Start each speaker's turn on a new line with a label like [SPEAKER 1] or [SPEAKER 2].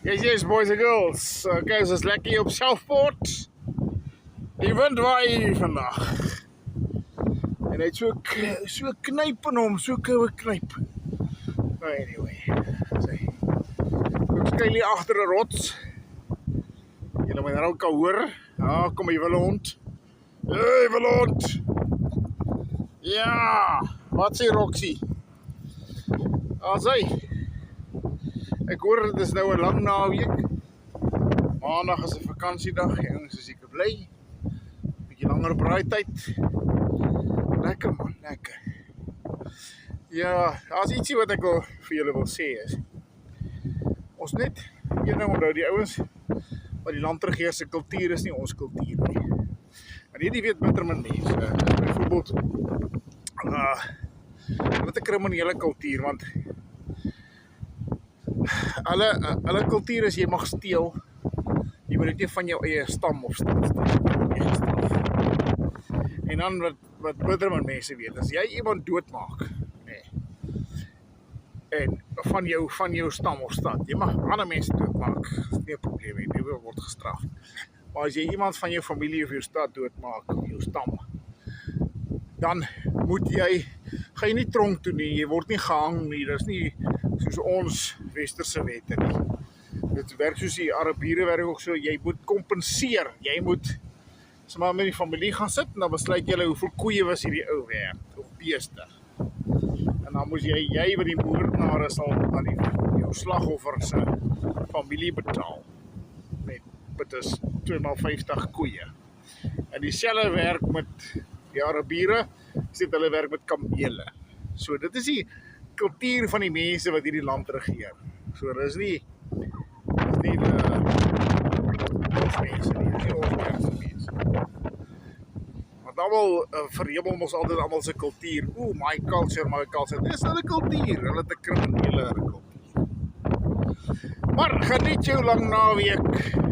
[SPEAKER 1] Yes, boys and girls. Okay, ons is lekker hier op Southport. Die wind waai hier vandag. En hy het so knyp in hom, so koue knyp. Nou anyway, sê. Ek skuil hier agter 'n rots. Julle moet nou kan hoor. Ja, kom hier wille hond. Hey, wille hond. Ja, wat sê Roxy? Hy. Ek hoor dit is nou 'n lang naweek. Maandag is 'n vakansiedag, jongens, is ek bly. Bietjie langer braaityd. Lekker man, lekker. Ja, daar's ietsie wat ek vir julle wil sê is. Ons net een ding onthou, die ouens wat die land regeer se kultuur is nie ons kultuur nie. En hierdie weet bitter min mense. Byvoorbeeld wat 'n kriminele kultuur, want Alle kultuur is jy mag steel. Jy moet dit nie van jou eie stam of stad gestraf. En dan wat bitter min mense weet, as jy iemand doodmaak, nee. En van jou stam of stad, jy mag ander mense doodmaak, dis nie 'n probleem nie, jy word gestraf. Maar as jy iemand van jou familie of jou stad doodmaak, of jou stam, dan gaan jy nie tronk toe nie, jy word nie gehang nie, dis nie soos ons westerse wette nie. Dit werk soos die Arabiere werk ook so, jy moet kompenseer, jy moet sommer met die familie gaan sit, en dan besluit julle hoeveel koeie was hierdie ou werd, of beeste. En dan moes jy wat die moordenaar sal aan jou slagoffer se familie betaal, met is 2x50 koeie. En dieselfde werk met die Arabiere, sê hulle werk met kamele. So dit is die kultuur van die mense wat hierdie land regeer. So dis nie ons mense nie, dis nie ons mense. Want almal verhebel ons altyd almal se kultuur. My culture. Dis hulle kultuur, hulle het 'n kriminele kultuur. Maar geniet jou lang naweek.